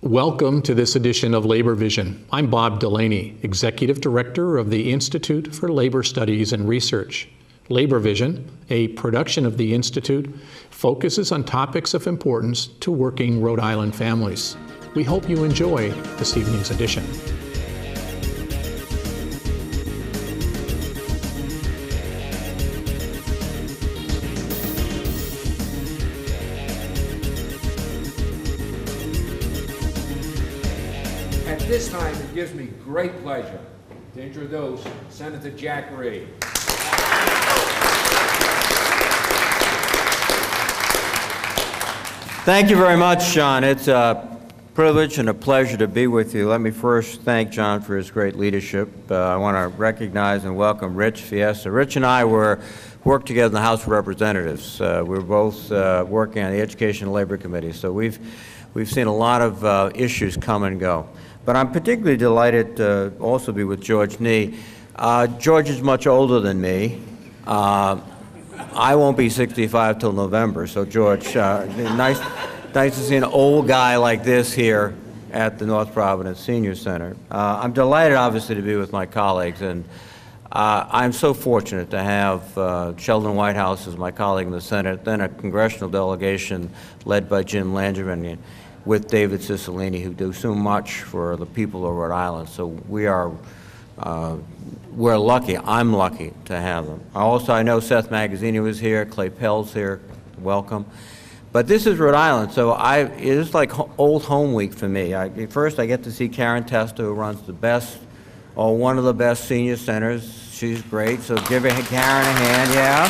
Welcome to this edition of Labor Vision. I'm Bob Delaney, Executive Director of the Institute for Labor Studies and Research. Labor Vision, a production of the Institute, focuses on topics of importance to working Rhode Island families. We hope you enjoy this evening's edition. At this time, it gives me great pleasure to introduce Senator Jack Reed. Thank you very much, John. It's a privilege and a pleasure to be with you. Let me first thank John for his great leadership. I want to recognize and welcome Rich Fiesta. Rich and I worked together in the House of Representatives. We're both working on the Education and Labor Committee, so we've seen a lot of issues come and go. But I'm particularly delighted to also be with George Nee. George is much older than me. I won't be 65 till November, so George, nice to see an old guy like this here at the North Providence Senior Center. I'm delighted, obviously, to be with my colleagues, and I'm so fortunate to have Sheldon Whitehouse as my colleague in the Senate, then a congressional delegation led by Jim Langevin, with David Cicilline, who do so much for the people of Rhode Island. So we're lucky. I'm lucky to have them. I know Seth Magazzini was here, Clay Pell's here, welcome. But this is Rhode Island, so it is like old home week for me. First, I get to see Karen Testa, who runs the best, or one of the best senior centers. She's great, so give Karen a hand, yeah.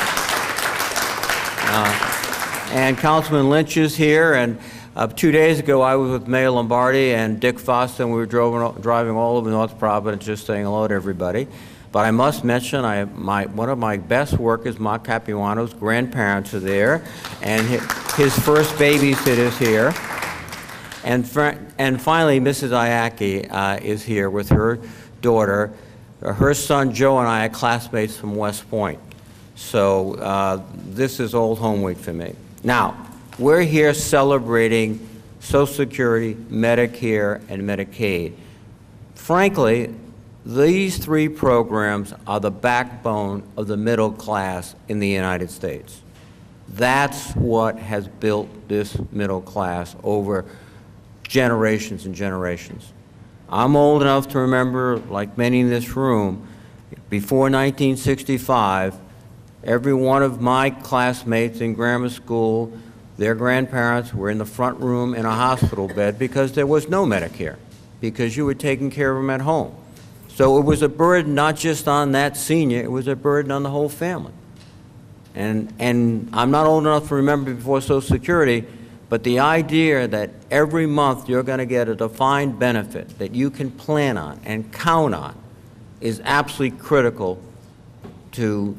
And Councilman Lynch is here, and 2 days ago, I was with Mayor Lombardi and Dick Foster, and we were driving all over North Providence, just saying hello to everybody. But I must mention, one of my best workers, Mark Capuano's grandparents are there, and his first babysitter's here. And finally, Mrs. Iacki is here with her daughter. Her son, Joe, and I are classmates from West Point. So this is old home week for me. Now, we're here celebrating Social Security, Medicare, and Medicaid. Frankly, these three programs are the backbone of the middle class in the United States. That's what has built this middle class over generations and generations. I'm old enough to remember, like many in this room, before 1965, every one of my classmates in grammar school, their grandparents were in the front room in a hospital bed because there was no Medicare, because you were taking care of them at home. So it was a burden not just on that senior, it was a burden on the whole family. And I'm not old enough to remember before Social Security, but the idea that every month you're going to get a defined benefit that you can plan on and count on is absolutely critical to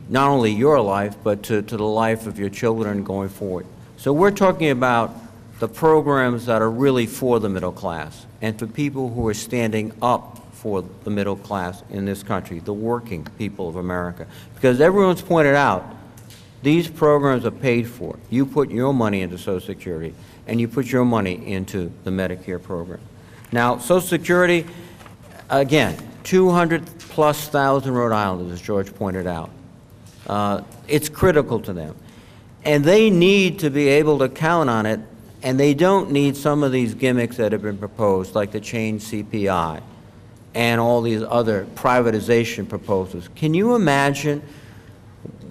not only your life, but to the life of your children going forward. So we're talking about the programs that are really for the middle class and for people who are standing up for the middle class in this country, the working people of America. Because everyone's pointed out, these programs are paid for. You put your money into Social Security, and you put your money into the Medicare program. Now, Social Security, again, 200,000+ Rhode Islanders, as George pointed out. It's critical to them. And they need to be able to count on it, and they don't need some of these gimmicks that have been proposed, like the change CPI and all these other privatization proposals. Can you imagine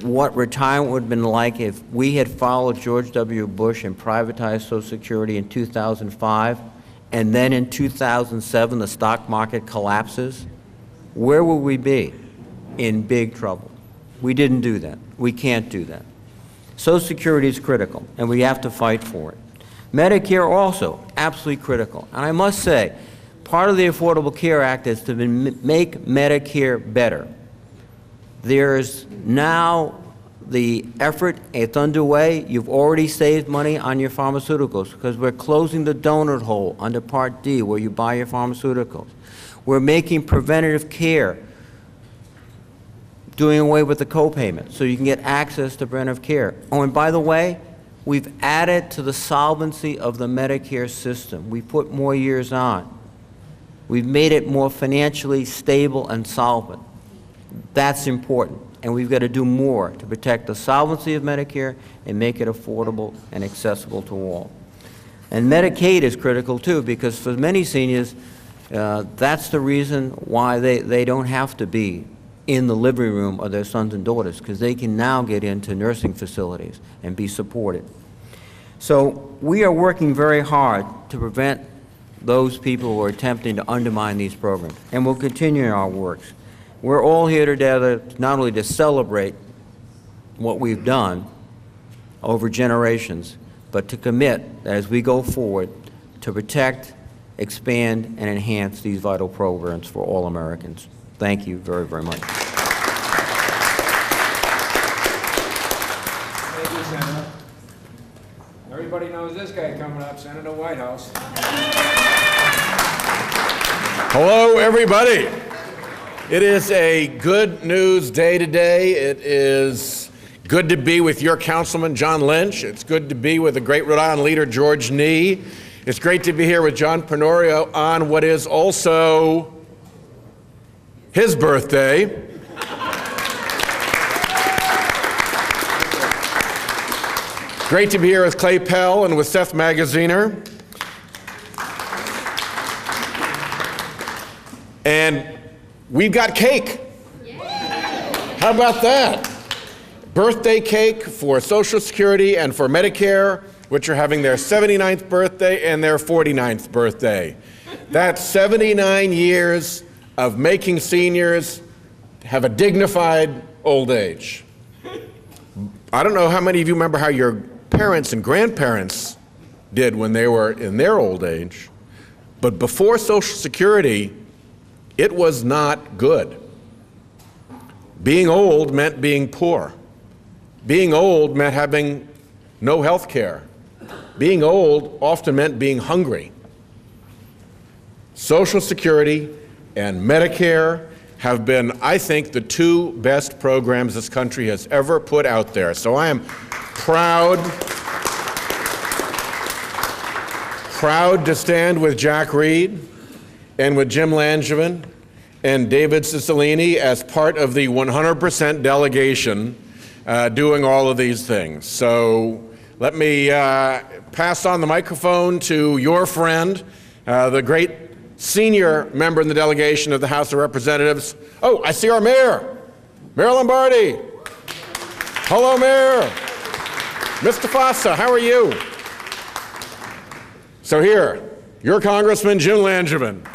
what retirement would have been like if we had followed George W. Bush and privatized Social Security in 2005, and then in 2007 the stock market collapses? Where would we be? In big trouble. We didn't do that. We can't do that. Social Security is critical, and we have to fight for it. Medicare also, absolutely critical. And I must say, part of the Affordable Care Act is to make Medicare better. There's now the effort, it's underway. You've already saved money on your pharmaceuticals because we're closing the donut hole under Part D where you buy your pharmaceuticals. We're making preventative care, doing away with the copayment so you can get access to preventive care. Oh, and by the way, We've added to the solvency of the Medicare system. We put more years on. We've made it more financially stable and solvent. That's important, and we've got to do more to protect the solvency of Medicare and make it affordable and accessible to all. And Medicaid is critical too, because for many seniors, that's the reason why they don't have to be in the living room of their sons and daughters, because they can now get into nursing facilities and be supported. So we are working very hard to prevent those people who are attempting to undermine these programs, and we'll continue our work. We're all here together not only to celebrate what we've done over generations, but to commit that as we go forward to protect, expand, and enhance these vital programs for all Americans. Thank you very, very much. Thank you, Senator. Everybody knows this guy coming up, Senator Whitehouse. Hello, everybody. It is a good news day today. It is good to be with your councilman, John Lynch. It's good to be with the great Rhode Island leader, George Nee. It's great to be here with John Penorio on what is also his birthday. Great to be here with Clay Pell and with Seth Magaziner. And we've got cake. How about that? Birthday cake for Social Security and for Medicare, which are having their 79th birthday and their 49th birthday. That's 79 years of making seniors have a dignified old age. I don't know how many of you remember how your parents and grandparents did when they were in their old age, but before Social Security, it was not good. Being old meant being poor. Being old meant having no health care. Being old often meant being hungry. Social Security and Medicare have been, I think, the two best programs this country has ever put out there. So I am proud to stand with Jack Reed and with Jim Langevin and David Cicilline as part of the 100% delegation doing all of these things. So let me pass on the microphone to your friend, the great senior member in the delegation of the House of Representatives. Oh, I see our mayor, Mayor Lombardi. Hello, Mayor. Mr. Fossa, how are you? So here, your Congressman, Jim Langevin.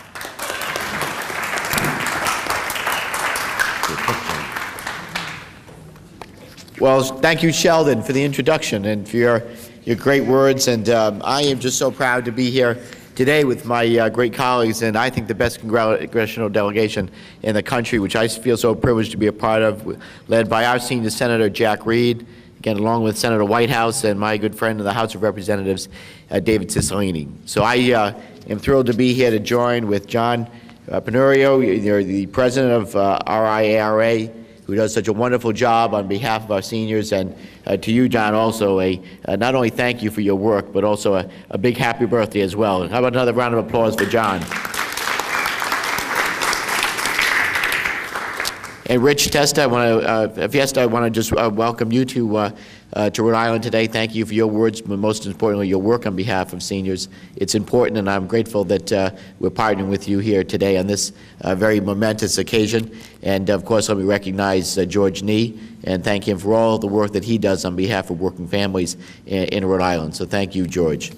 Well, thank you, Sheldon, for the introduction and for your great words. And I am just so proud to be here today with my great colleagues, and I think the best congressional delegation in the country, which I feel so privileged to be a part of, led by our senior Senator Jack Reed, again, along with Senator Whitehouse and my good friend in the House of Representatives, David Cicilline. So I am thrilled to be here to join with John Penorio, the president of RIARA, who does such a wonderful job on behalf of our seniors, and to you, John, also not only thank you for your work, but also a big happy birthday as well. And how about another round of applause for John? And Rich Testa, I want to just welcome you to Rhode Island today. Thank you for your words, but most importantly, your work on behalf of seniors. It's important, and I'm grateful that we're partnering with you here today on this very momentous occasion. And of course, let me recognize George Nee and thank him for all the work that he does on behalf of working families in Rhode Island. So thank you, George.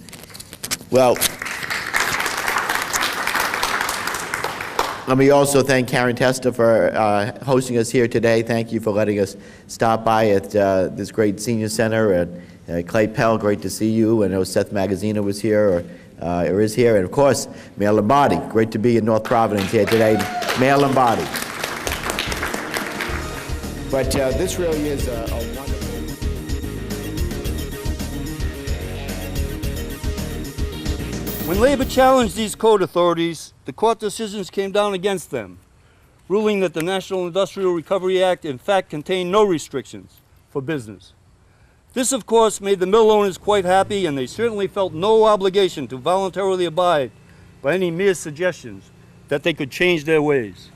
Well, let me also thank Karen Testa for hosting us here today. Thank you for letting us stop by at this great senior center. And Clay Pell, great to see you. I know Seth Magaziner was here, or is here. And of course, Mayor Lombardi, great to be in North Providence here today. Mayor Lombardi. But this really is a wonderful... When Labor challenged these code authorities, the court decisions came down against them, ruling that the National Industrial Recovery Act in fact contained no restrictions for business. This, of course, made the mill owners quite happy, and they certainly felt no obligation to voluntarily abide by any mere suggestions that they could change their ways.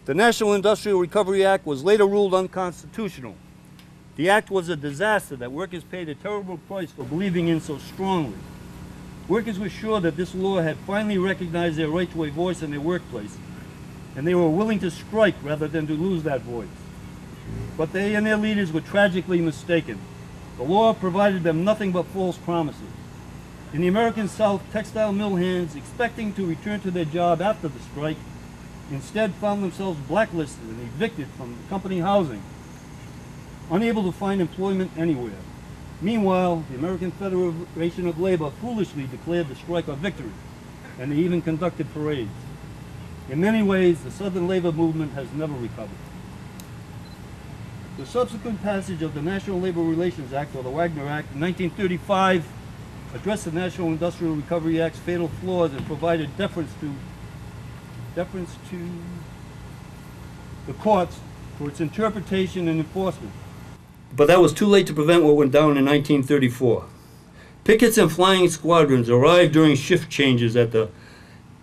The National Industrial Recovery Act was later ruled unconstitutional. The act was a disaster that workers paid a terrible price for believing in so strongly. Workers were sure that this law had finally recognized their right to a voice in their workplace, and they were willing to strike rather than to lose that voice. But they and their leaders were tragically mistaken. The law provided them nothing but false promises. In the American South, textile mill hands, expecting to return to their job after the strike, instead found themselves blacklisted and evicted from company housing, unable to find employment anywhere. Meanwhile, the American Federation of Labor foolishly declared the strike a victory, and they even conducted parades. In many ways, the Southern labor movement has never recovered. The subsequent passage of the National Labor Relations Act, or the Wagner Act, in 1935 addressed the National Industrial Recovery Act's fatal flaws and provided deference to the courts for its interpretation and enforcement. But that was too late to prevent what went down in 1934. Pickets and flying squadrons arrived during shift changes at the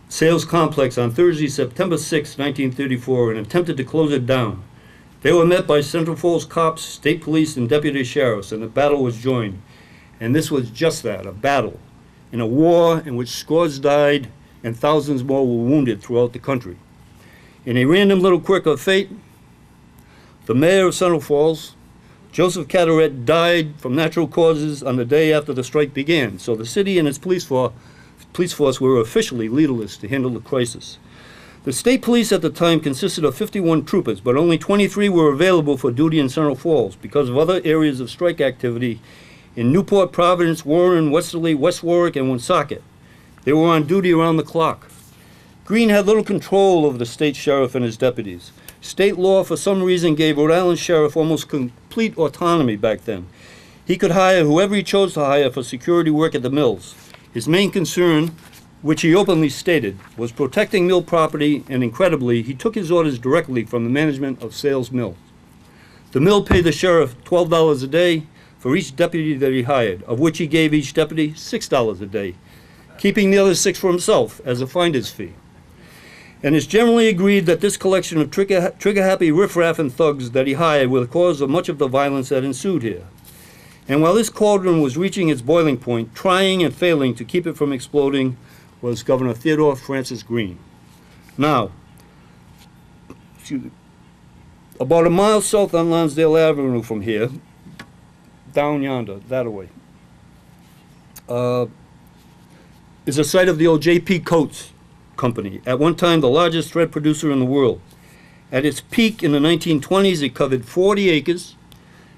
sales complex on Thursday, September 6, 1934, and attempted to close it down. They were met by Central Falls cops, state police, and deputy sheriffs, and the battle was joined. And this was just that, a battle, in a war in which scores died and thousands more were wounded throughout the country. In a random little quirk of fate, the mayor of Central Falls, Joseph Carteret, died from natural causes on the day after the strike began, so the city and its police force were officially leaderless to handle the crisis. The state police at the time consisted of 51 troopers, but only 23 were available for duty in Central Falls because of other areas of strike activity in Newport, Providence, Warren, Westerly, West Warwick, and Woonsocket. They were on duty around the clock. Greene had little control over the state sheriff and his deputies. State law, for some reason, gave Rhode Island sheriff almost complete autonomy back then. He could hire whoever he chose to hire for security work at the mills. His main concern, which he openly stated, was protecting mill property, and incredibly, he took his orders directly from the management of Sales Mill. The mill paid the sheriff $12 a day for each deputy that he hired, of which he gave each deputy $6 a day, keeping the other $6 for himself as a finder's fee. And it's generally agreed that this collection of trigger-happy riffraff and thugs that he hired were the cause of much of the violence that ensued here. And while this cauldron was reaching its boiling point, trying and failing to keep it from exploding was Governor Theodore Francis Greene. Now, about a mile south on Lonsdale Avenue from here, down yonder, that away, is the site of the old J.P. Coates Company, at one time the largest thread producer in the world. At its peak in the 1920s, it covered 40 acres,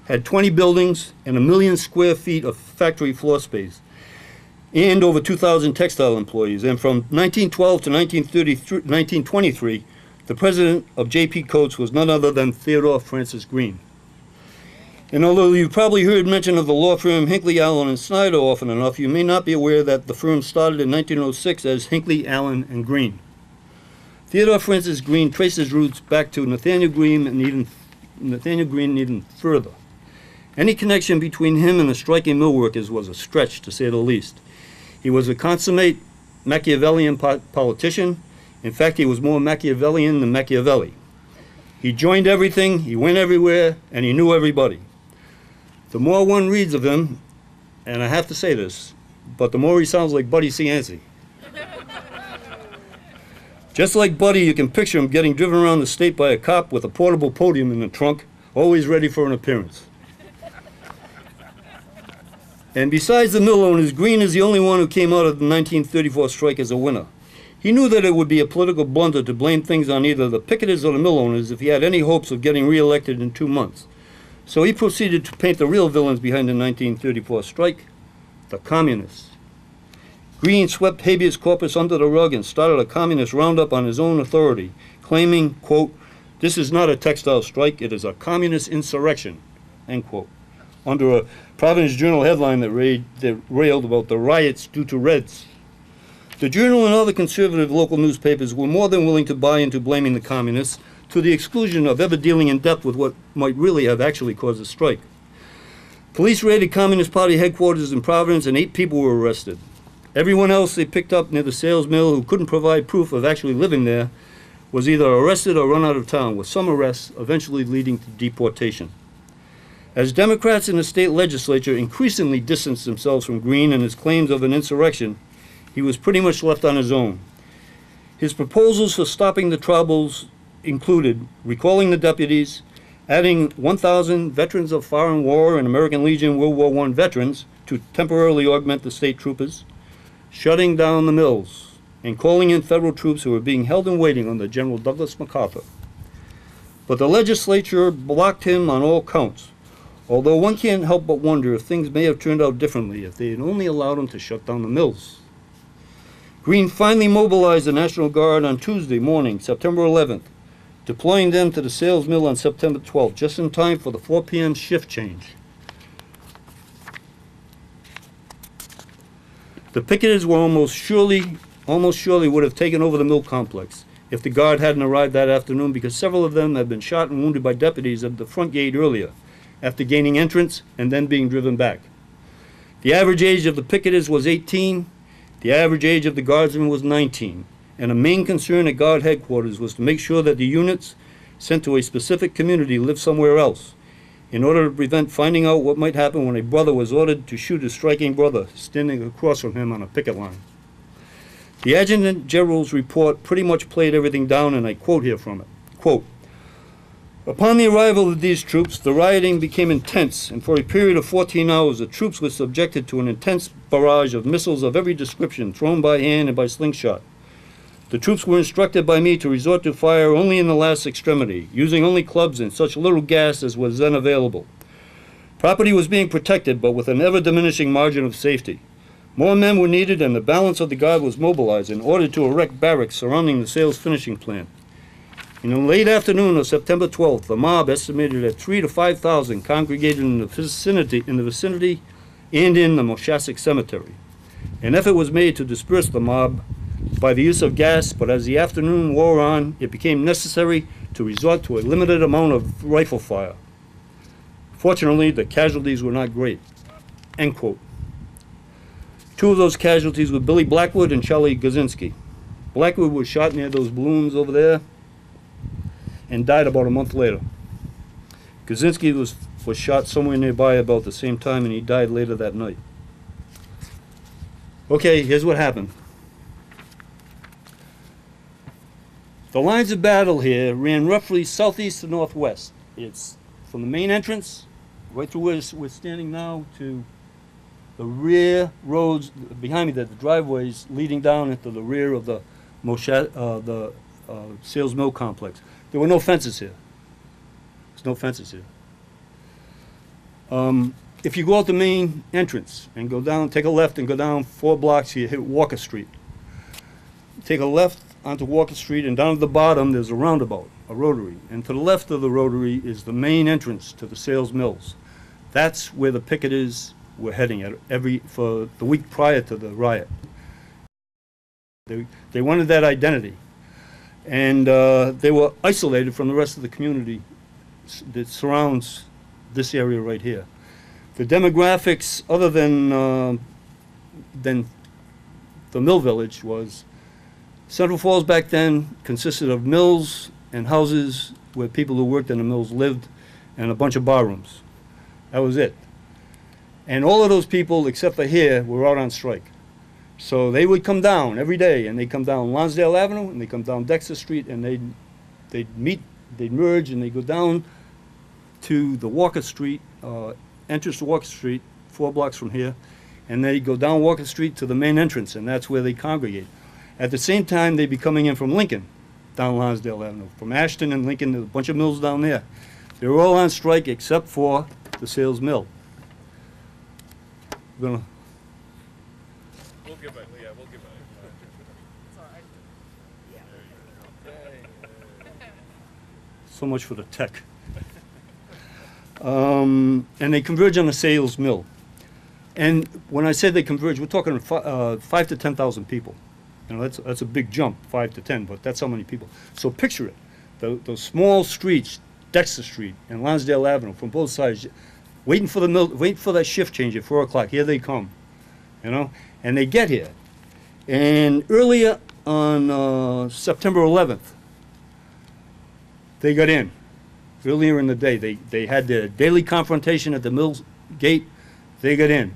had 20 buildings, and 1 million square feet of factory floor space, and over 2,000 textile employees. And from 1912 to 1923, the president of J.P. Coates was none other than Theodore Francis Greene. And although you've probably heard mention of the law firm Hinckley, Allen, and Snyder often enough, you may not be aware that the firm started in 1906 as Hinckley, Allen, and Greene. Theodore Francis Greene traced his roots back to Nathaniel Greene and even further. Any connection between him and the striking mill workers was a stretch, to say the least. He was a consummate Machiavellian politician. In fact, he was more Machiavellian than Machiavelli. He joined everything, he went everywhere, and he knew everybody. The more one reads of him, and I have to say this, but the more he sounds like Buddy Cianci. Just like Buddy, you can picture him getting driven around the state by a cop with a portable podium in the trunk, always ready for an appearance. And besides the mill owners, Greene is the only one who came out of the 1934 strike as a winner. He knew that it would be a political blunder to blame things on either the picketers or the mill owners if he had any hopes of getting re-elected in 2 months. So he proceeded to paint the real villains behind the 1934 strike, the communists. Greene swept habeas corpus under the rug and started a communist roundup on his own authority, claiming, quote, "This is not a textile strike, it is a communist insurrection," end quote, under a Providence Journal headline that railed about the riots due to Reds. The Journal and other conservative local newspapers were more than willing to buy into blaming the communists, to the exclusion of ever dealing in depth with what might really have actually caused the strike. Police raided Communist Party headquarters in Providence and 8 people were arrested. Everyone else they picked up near the sales mill who couldn't provide proof of actually living there was either arrested or run out of town, with some arrests eventually leading to deportation. As Democrats in the state legislature increasingly distanced themselves from Greene and his claims of an insurrection, he was pretty much left on his own. His proposals for stopping the troubles included recalling the deputies, adding 1,000 veterans of foreign war and American Legion World War I veterans to temporarily augment the state troopers, shutting down the mills, and calling in federal troops who were being held in waiting under General Douglas MacArthur. But the legislature blocked him on all counts, although one can't help but wonder if things may have turned out differently if they had only allowed him to shut down the mills. Greene finally mobilized the National Guard on Tuesday morning, September 11th, deploying them to the sales mill on September 12th, just in time for the 4 p.m. shift change. The picketers were almost surely would have taken over the mill complex if the Guard hadn't arrived that afternoon, because several of them had been shot and wounded by deputies at the front gate earlier, after gaining entrance and then being driven back. The average age of the picketers was 18, the average age of the Guardsmen was 19, and a main concern at Guard headquarters was to make sure that the units sent to a specific community lived somewhere else, in order to prevent finding out what might happen when a brother was ordered to shoot a striking brother standing across from him on a picket line. The Adjutant General's report pretty much played everything down, and I quote here from it. Quote, "Upon the arrival of these troops, the rioting became intense, and for a period of 14 hours, the troops were subjected to an intense barrage of missiles of every description, thrown by hand and by slingshot. The troops were instructed by me to resort to fire only in the last extremity, using only clubs and such little gas as was then available. Property was being protected, but with an ever-diminishing margin of safety. More men were needed, and the balance of the Guard was mobilized in order to erect barracks surrounding the sales finishing plant. In the late afternoon of September 12th, the mob, estimated at 3,000 to 5,000, congregated in the vicinity and in the Moshasuck cemetery. An effort was made to disperse the mob by the use of gas, but as the afternoon wore on, it became necessary to resort to a limited amount of rifle fire. Fortunately, the casualties were not great." End quote. 2 of those casualties were Billy Blackwood and Charlie Gazinski. Blackwood was shot near those balloons over there and died about a month later. Gazinski was shot somewhere nearby about the same time, and he died later that night. Okay, here's what happened. The lines of battle here ran roughly southeast to northwest. It's from the main entrance, right through where we're standing now, to the rear roads behind me, the driveways leading down into the rear of the sales mill complex. There were no fences here. There's no fences here. If you go out the main entrance and go down, take a left and go down 4 blocks, you hit Walker Street. Take a left onto Walker Street, and down at the bottom there's a roundabout, a rotary. And to the left of the rotary is the main entrance to the sales mills. That's where the picketers were heading at for the week prior to the riot. They wanted that identity. And they were isolated from the rest of the community that surrounds this area right here. The demographics, other than the mill village, was Central Falls back then consisted of mills and houses where people who worked in the mills lived, and a bunch of bar rooms. That was it. And all of those people, except for here, were out on strike. So they would come down every day, and they'd come down Lonsdale Avenue, and they'd come down Dexter Street, and they'd merge, and they'd go down to the Walker Street, entrance to Walker Street, 4 blocks from here, and they'd go down Walker Street to the main entrance, and that's where they congregate. At the same time, they'd be coming in from Lincoln, down Lonsdale Avenue. From Ashton and Lincoln, there's a bunch of mills down there. They were all on strike except for the sales mill. We'll give it, yeah, we'll give it. So much for the tech. And they converge on the sales mill. And when I say they converge, we're talking 5 to 10,000 people. You know, that's a big jump, 5 to 10, but that's how many people. So picture it, those small streets, Dexter Street and Lonsdale Avenue, from both sides, waiting for the mill, waiting for that shift change at 4 o'clock. Here they come, you know, and they get here. And earlier on September 11th, they got in. Earlier in the day, they had their daily confrontation at the mill gate. They got in.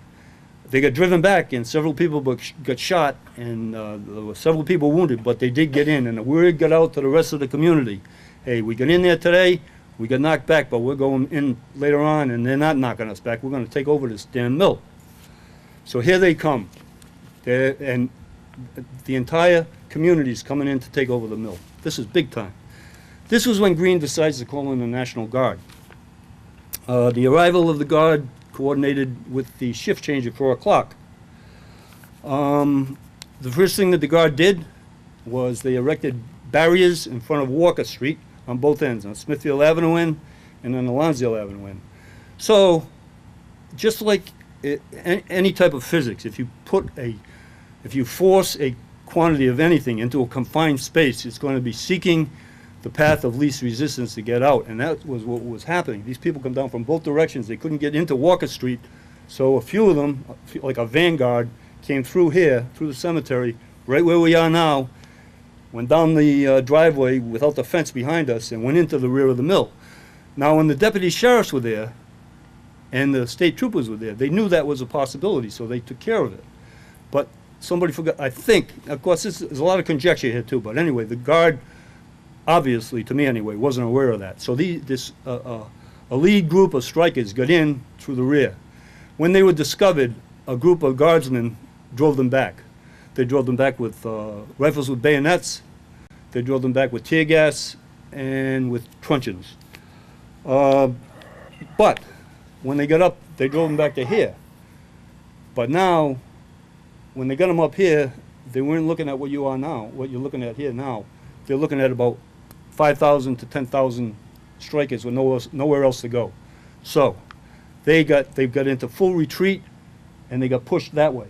They got driven back, and several people got shot, and there were several people wounded, but they did get in, and the word got out to the rest of the community. Hey, we got in there today, we got knocked back, but we're going in later on, and they're not knocking us back. We're going to take over this damn mill. So here they come. And the entire community is coming in to take over the mill. This is big time. This was when Greene decides to call in the National Guard. The arrival of the Guard coordinated with the shift change at 4 o'clock. The first thing that the Guard did was they erected barriers in front of Walker Street on both ends, on Smithfield Avenue end and on the Lonsdale Avenue end. So, just like any type of physics, if you force a quantity of anything into a confined space, it's going to be seeking the path of least resistance to get out, and that was what was happening. These people come down from both directions. They couldn't get into Walker Street, so a few of them, like a vanguard, came through here, through the cemetery, right where we are now, went down the driveway without the fence behind us, and went into the rear of the mill. Now, when the deputy sheriffs were there, and the state troopers were there, they knew that was a possibility, so they took care of it. But somebody forgot, I think, of course, there's a lot of conjecture here too, but anyway, the Guard, obviously, to me anyway, wasn't aware of that. So a lead group of strikers got in through the rear. When they were discovered, a group of guardsmen drove them back. They drove them back with rifles with bayonets. They drove them back with tear gas and with truncheons. But when they got up, they drove them back to here. But now, when they got them up here, they weren't looking at what you are now, what you're looking at here now. They're looking at about 5,000 to 10,000 strikers with nowhere else to go. So they've got into full retreat, and they got pushed that way.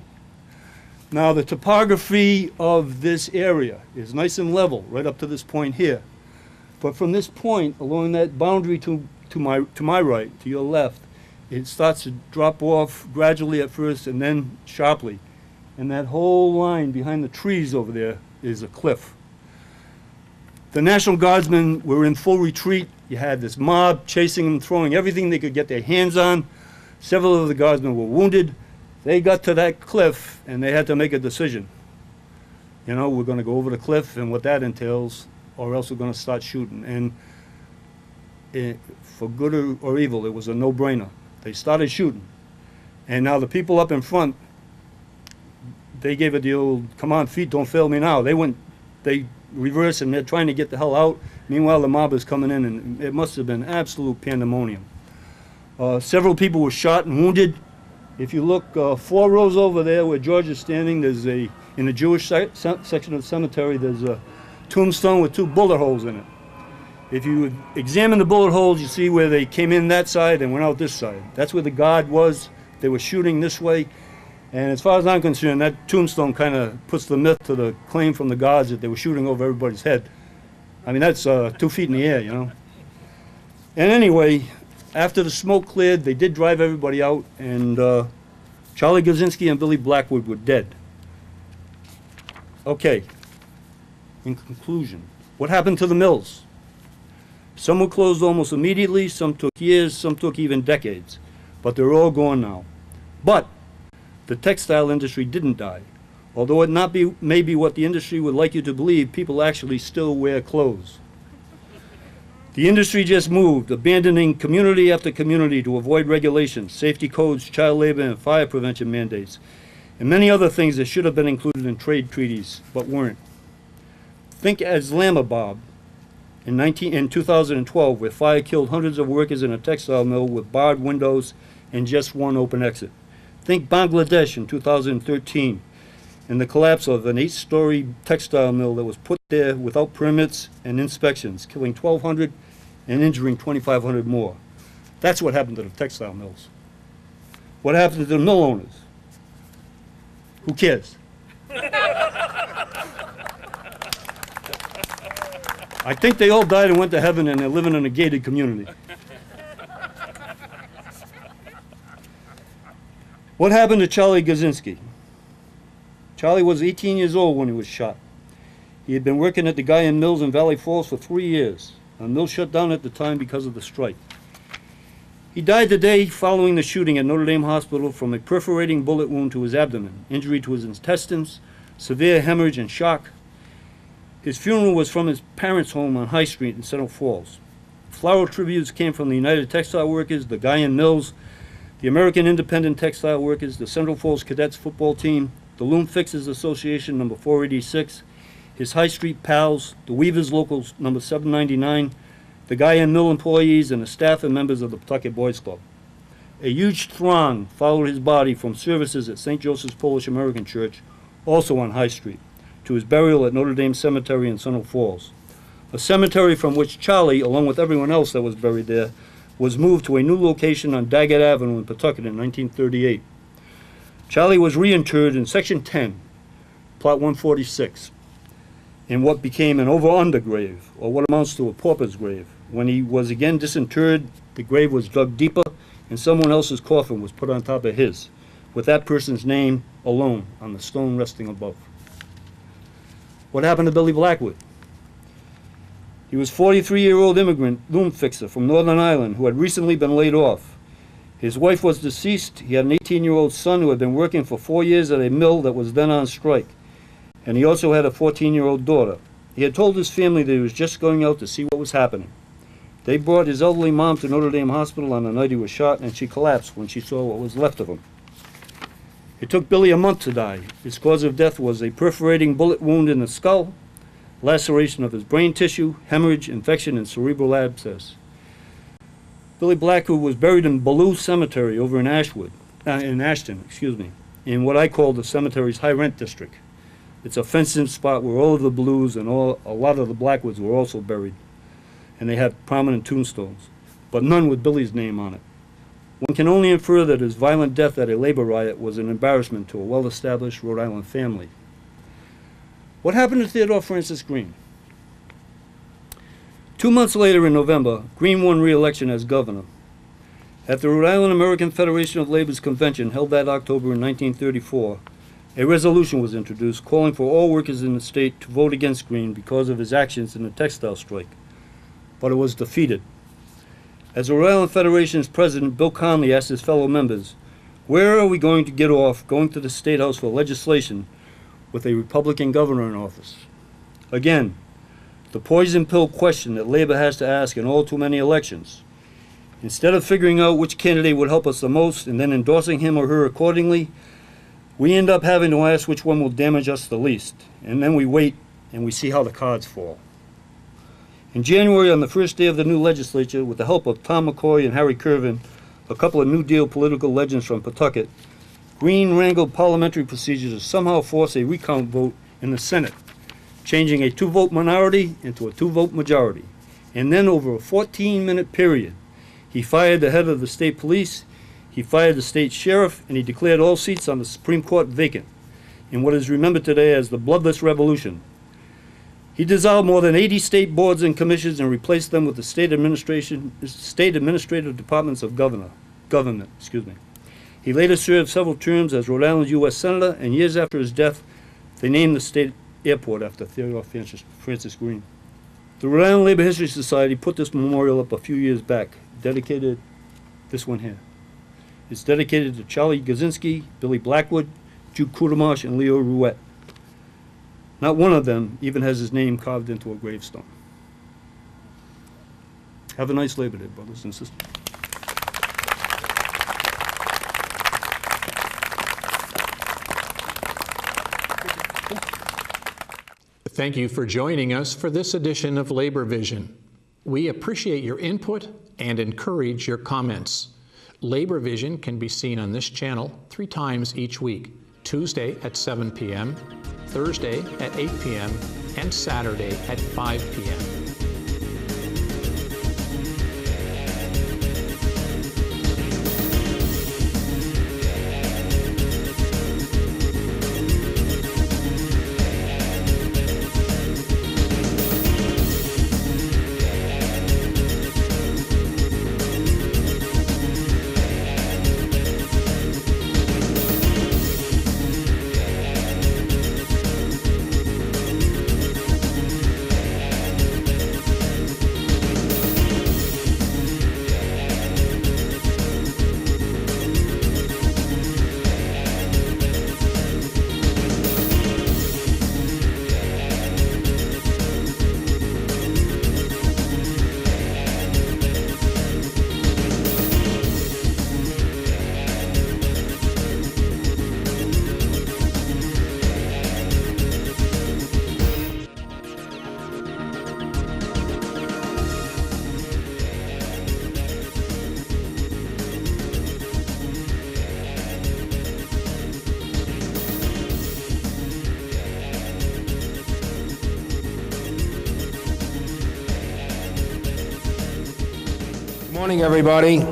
Now the topography of this area is nice and level right up to this point here. But from this point along that boundary to my right, to your left, it starts to drop off gradually at first and then sharply. And that whole line behind the trees over there is a cliff. The National Guardsmen were in full retreat. You had this mob chasing them, throwing everything they could get their hands on. Several of the Guardsmen were wounded. They got to that cliff, and they had to make a decision. You know, we're going to go over the cliff and what that entails, or else we're going to start shooting. And for good or evil, it was a no-brainer. They started shooting. And now the people up in front, they gave it the old, come on, feet, don't fail me now. They reversed, and they're trying to get the hell out. Meanwhile, the mob is coming in, and it must have been absolute pandemonium. Several people were shot and wounded. If you look 4 rows over there where George is standing, there's in the Jewish section of the cemetery, there's a tombstone with 2 bullet holes in it. If you examine the bullet holes, you see where they came in that side and went out this side. That's where the Guard was. They were shooting this way. And as far as I'm concerned, that tombstone kind of puts the myth to the claim from the Guards that they were shooting over everybody's head. I mean, that's 2 feet in the air, you know. And anyway, after the smoke cleared, they did drive everybody out, and Charlie Gazinski and Billy Blackwood were dead. Okay, in conclusion, what happened to the mills? Some were closed almost immediately, some took years, some took even decades, but they're all gone now. But the textile industry didn't die. Although it may be what the industry would like you to believe, people actually still wear clothes. The industry just moved, abandoning community after community to avoid regulations, safety codes, child labor, and fire prevention mandates, and many other things that should have been included in trade treaties, but weren't. Think Islamabad in 2012, where fire killed hundreds of workers in a textile mill with barred windows and just one open exit. Think Bangladesh in 2013, and the collapse of an 8-story textile mill that was put there without permits and inspections, killing 1,200 and injuring 2,500 more. That's what happened to the textile mills. What happened to the mill owners? Who cares? I think they all died and went to heaven, and they're living in a gated community. What happened to Charlie Gazinski? Charlie was 18 years old when he was shot. He had been working at the Guyan Mills in Valley Falls for 3 years. The mill shut down at the time because of the strike. He died the day following the shooting at Notre Dame Hospital from a perforating bullet wound to his abdomen, injury to his intestines, severe hemorrhage, and shock. His funeral was from his parents' home on High Street in Central Falls. Floral tributes came from the United Textile Workers, the Guyan Mills, the American Independent Textile Workers, the Central Falls Cadets football team, the Loom Fixers Association number 486, his High Street pals, the Weavers Local number 799, the Guyan Mill employees, and the staff and members of the Pawtucket Boys Club. A huge throng followed his body from services at St. Joseph's Polish American Church, also on High Street, to his burial at Notre Dame Cemetery in Central Falls, a cemetery from which Charlie, along with everyone else that was buried there, was moved to a new location on Daggett Avenue in Pawtucket in 1938. Charlie was reinterred in Section 10, Plot 146, in what became an over-under grave, or what amounts to a pauper's grave. When he was again disinterred, the grave was dug deeper, and someone else's coffin was put on top of his, with that person's name alone on the stone resting above. What happened to Billy Blackwood? He was a 43-year-old immigrant loom fixer from Northern Ireland who had recently been laid off. His wife was deceased. He had an 18-year-old son who had been working for 4 years at a mill that was then on strike. And he also had a 14-year-old daughter. He had told his family that he was just going out to see what was happening. They brought his elderly mom to Notre Dame Hospital on the night he was shot, and she collapsed when she saw what was left of him. It took Billy a month to die. His cause of death was a perforating bullet wound in the skull, laceration of his brain tissue, hemorrhage, infection, and cerebral abscess. Billy Blackwood was buried in Ballou Cemetery over in Ashton, in what I call the cemetery's high rent district. It's a fenced-in spot where all of the Blues and a lot of the Blackwoods were also buried, and they have prominent tombstones, but none with Billy's name on it. One can only infer that his violent death at a labor riot was an embarrassment to a well-established Rhode Island family. What happened to Theodore Francis Green? 2 months later in November, Green won re-election as governor. At the Rhode Island American Federation of Labor's convention held that October in 1934, a resolution was introduced calling for all workers in the state to vote against Green because of his actions in the textile strike, but it was defeated. As the Rhode Island Federation's president, Bill Conley, asked his fellow members, "Where are we going to get off going to the State House for legislation with a Republican governor in office?" Again, the poison pill question that Labor has to ask in all too many elections. Instead of figuring out which candidate would help us the most and then endorsing him or her accordingly, we end up having to ask which one will damage us the least, and then we wait and we see how the cards fall. In January, on the first day of the new legislature, with the help of Tom McCoy and Harry Kervin, a couple of New Deal political legends from Pawtucket, Green wrangled parliamentary procedures to somehow force a recount vote in the Senate, changing a 2-vote minority into a 2-vote majority. And then over a 14-minute period, he fired the head of the state police, he fired the state sheriff, and he declared all seats on the Supreme Court vacant in what is remembered today as the Bloodless Revolution. He dissolved more than 80 state boards and commissions and replaced them with the state administrative departments of government. He later served several terms as Rhode Island's U.S. Senator, and years after his death, they named the state airport after Theodore Francis Green. The Rhode Island Labor History Society put this memorial up a few years back, dedicated this one here. It's dedicated to Charlie Gazinski, Billy Blackwood, Jude Kudamosh, and Leo Rouette. Not one of them even has his name carved into a gravestone. Have a nice Labor Day, brothers and sisters. Thank you for joining us for this edition of Labor Vision. We appreciate your input and encourage your comments. Labor Vision can be seen on this channel 3 times each week, Tuesday at 7 p.m., Thursday at 8 p.m., and Saturday at 5 p.m. Morning, everybody.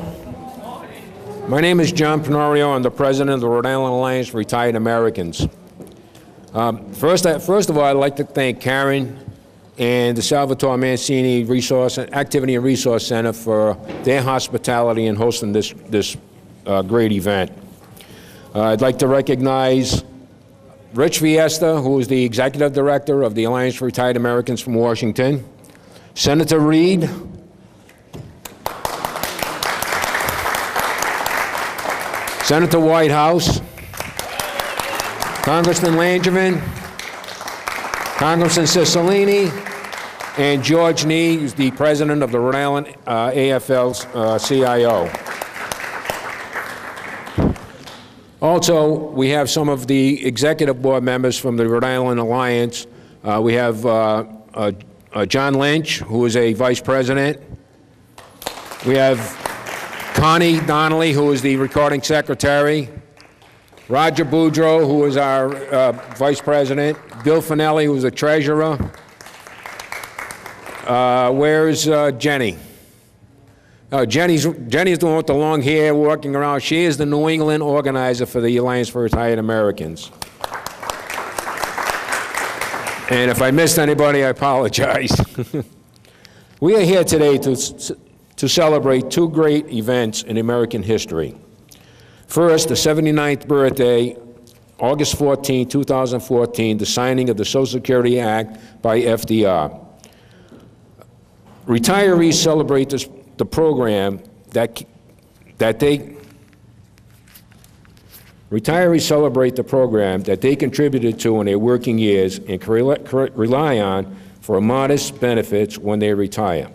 My name is John Penorio. I'm the president of the Rhode Island Alliance for Retired Americans. First of all, I'd like to thank Karen and the Salvatore Mancini Activity and Resource Center for their hospitality in hosting this great event. I'd like to recognize Rich Fiesta, who is the executive director of the Alliance for Retired Americans from Washington, Senator Reed, Senator Whitehouse, Congressman Langevin, Congressman Cicilline, and George Nee, who's the president of the Rhode Island AFL's CIO. Also, we have some of the executive board members from the Rhode Island Alliance. We have John Lynch, who is a vice president. We have Connie Donnelly, who is the recording secretary. Roger Boudreau, who is our vice president. Bill Finelli, who is the treasurer. Where's Jenny? Jenny's the one with the long hair walking around. She is the New England organizer for the Alliance for Retired Americans. And if I missed anybody, I apologize. We are here today to celebrate two great events in American history. First, the 79th birthday, August 14, 2014, the signing of the Social Security Act by FDR. Retirees celebrate the program Retirees celebrate the program that they contributed to in their working years and can rely on for modest benefits when they retire.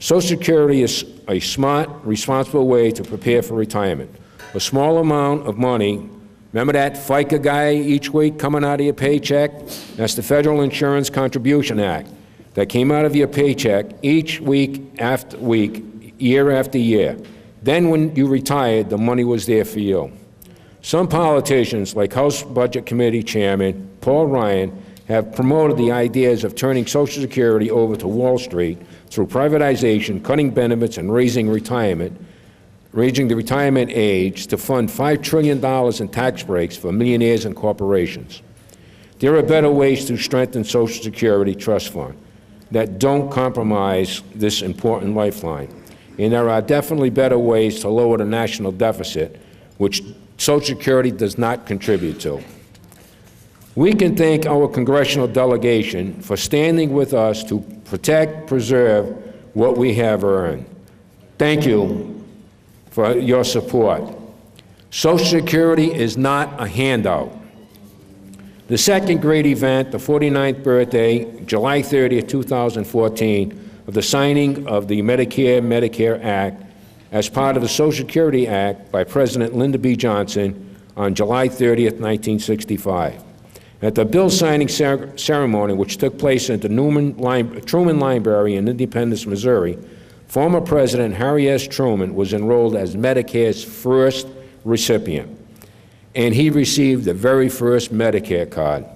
Social Security is a smart, responsible way to prepare for retirement. A small amount of money, remember that FICA guy each week coming out of your paycheck? That's the Federal Insurance Contribution Act that came out of your paycheck each week after week, year after year. Then when you retired, the money was there for you. Some politicians, like House Budget Committee Chairman Paul Ryan, have promoted the ideas of turning Social Security over to Wall Street through privatization, cutting benefits, and raising the retirement age to fund $5 trillion in tax breaks for millionaires and corporations. There are better ways to strengthen Social Security Trust Fund that don't compromise this important lifeline. And there are definitely better ways to lower the national deficit, which Social Security does not contribute to. We can thank our congressional delegation for standing with us to protect, preserve what we have earned. Thank you for your support. Social Security is not a handout. The second great event, the 49th birthday, July 30th, 2014, of the signing of the Medicare Act as part of the Social Security Act by President Lyndon B. Johnson on July 30th, 1965. At the bill signing ceremony, which took place at the Truman Library in Independence, Missouri, former President Harry S. Truman was enrolled as Medicare's first recipient, and he received the very first Medicare card.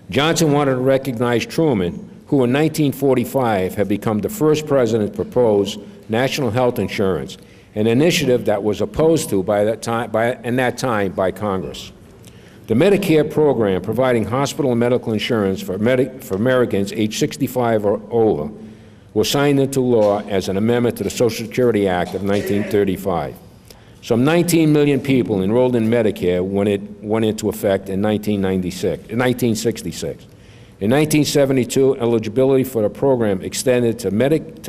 Johnson wanted to recognize Truman, who in 1945 had become the first president to propose national health insurance, an initiative that was opposed to by Congress. The Medicare program, providing hospital and medical insurance for Americans aged 65 or over, was signed into law as an amendment to the Social Security Act of 1935. Some 19 million people enrolled in Medicare when it went into effect in 1966. In 1972, eligibility for the program extended to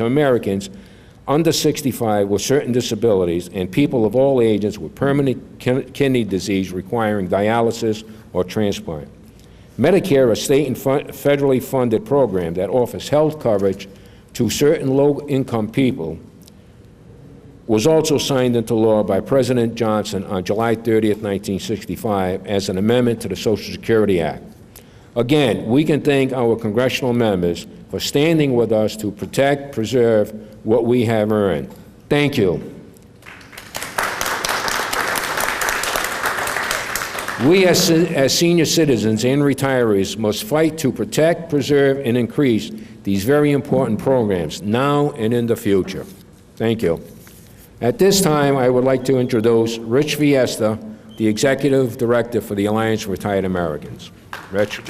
Americans under 65 with certain disabilities and people of all ages with permanent kidney disease requiring dialysis or transplant. Medicare, a state and federally funded program that offers health coverage to certain low-income people, was also signed into law by President Johnson on July 30th, 1965, as an amendment to the Social Security Act. Again, we can thank our congressional members for standing with us to protect, preserve what we have earned. Thank you. We as senior citizens and retirees must fight to protect, preserve, and increase these very important programs now and in the future. Thank you. At this time, I would like to introduce Rich Fiesta, the Executive Director for the Alliance for Retired Americans. Rich.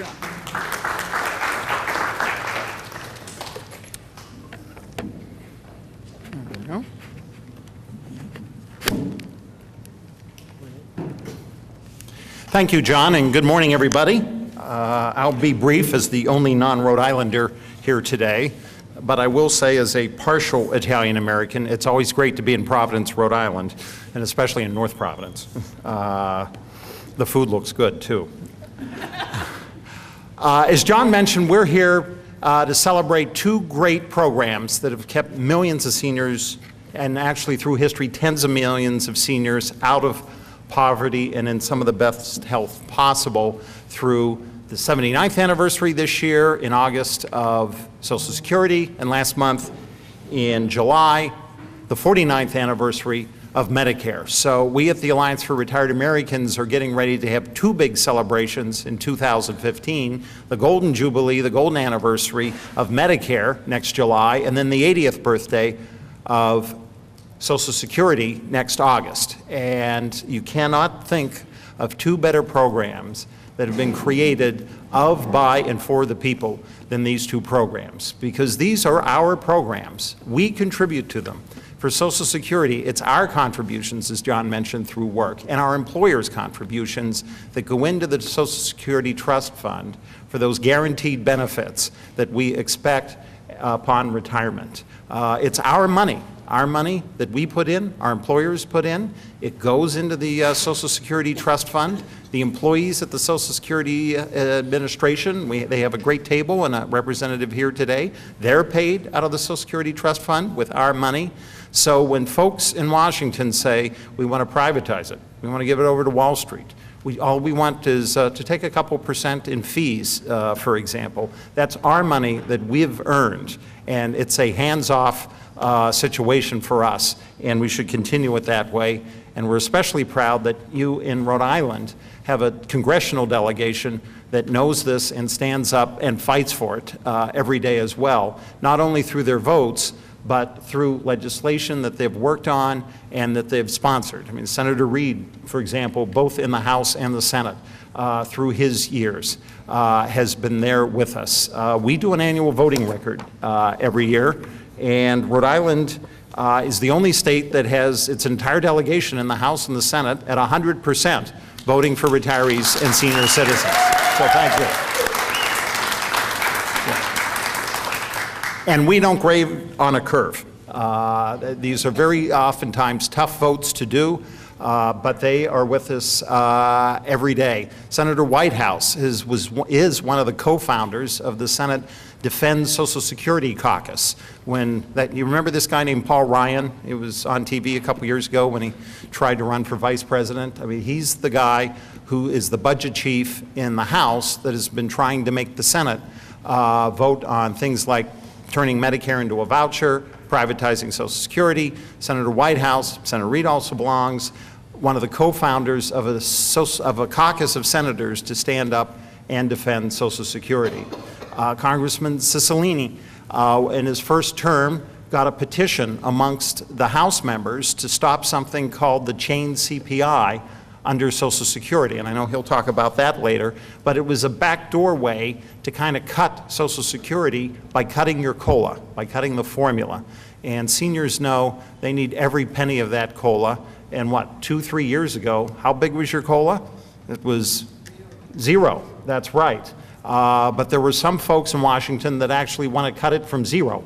Thank you, John, and good morning, everybody. I'll be brief as the only non-Rhode Islander here today, but I will say as a partial Italian American, it's always great to be in Providence, Rhode Island, and especially in North Providence. The food looks good, too. As John mentioned, we're here to celebrate two great programs that have kept millions of seniors, and actually through history, tens of millions of seniors out of poverty and in some of the best health possible through the 79th anniversary this year in August of Social Security, and last month in July, the 49th anniversary of Medicare. So we at the Alliance for Retired Americans are getting ready to have two big celebrations in 2015, the Golden Jubilee, the Golden Anniversary of Medicare next July, and then the 80th birthday of Social Security next August. And you cannot think of two better programs that have been created of, by, and for the people than these two programs, because these are our programs. We contribute to them. For Social Security, it's our contributions, as John mentioned, through work, and our employers' contributions that go into the Social Security Trust Fund for those guaranteed benefits that we expect upon retirement. It's our money that we put in, our employers put in. It goes into the Social Security Trust Fund. The employees at the Social Security Administration, they have a great table and a representative here today. They're paid out of the Social Security Trust Fund with our money. So when folks in Washington say, we want to privatize it, we want to give it over to Wall Street, all we want is to take a couple % in fees, for example. That's our money that we've earned, and it's a hands-off situation for us, and we should continue it that way. And we're especially proud that you in Rhode Island have a congressional delegation that knows this and stands up and fights for it every day as well, not only through their votes, but through legislation that they've worked on and that they've sponsored. I mean, Senator Reid, for example, both in the House and the Senate, through his years, has been there with us. We do an annual voting record every year, and Rhode Island is the only state that has its entire delegation in the House and the Senate at 100% voting for retirees and senior citizens. So thank you. And we don't grade on a curve. These are very oftentimes tough votes to do, but they are with us every day. Senator Whitehouse is one of the co-founders of the Senate Defend Social Security Caucus. You remember this guy named Paul Ryan? He was on TV a couple years ago when he tried to run for vice president. I mean, he's the guy who is the budget chief in the House that has been trying to make the Senate vote on things like turning Medicare into a voucher, privatizing Social Security. Senator Whitehouse, Senator Reid also belongs, one of the co-founders of a caucus of senators to stand up and defend Social Security. Congressman Cicilline, in his first term, got a petition amongst the House members to stop something called the chain CPI under Social Security, and I know he'll talk about that later, but it was a backdoor way to kind of cut Social Security by cutting your COLA, by cutting the formula. And seniors know they need every penny of that COLA. And what, 2-3 years ago, how big was your COLA? It was zero, that's right. But there were some folks in Washington that actually want to cut it from zero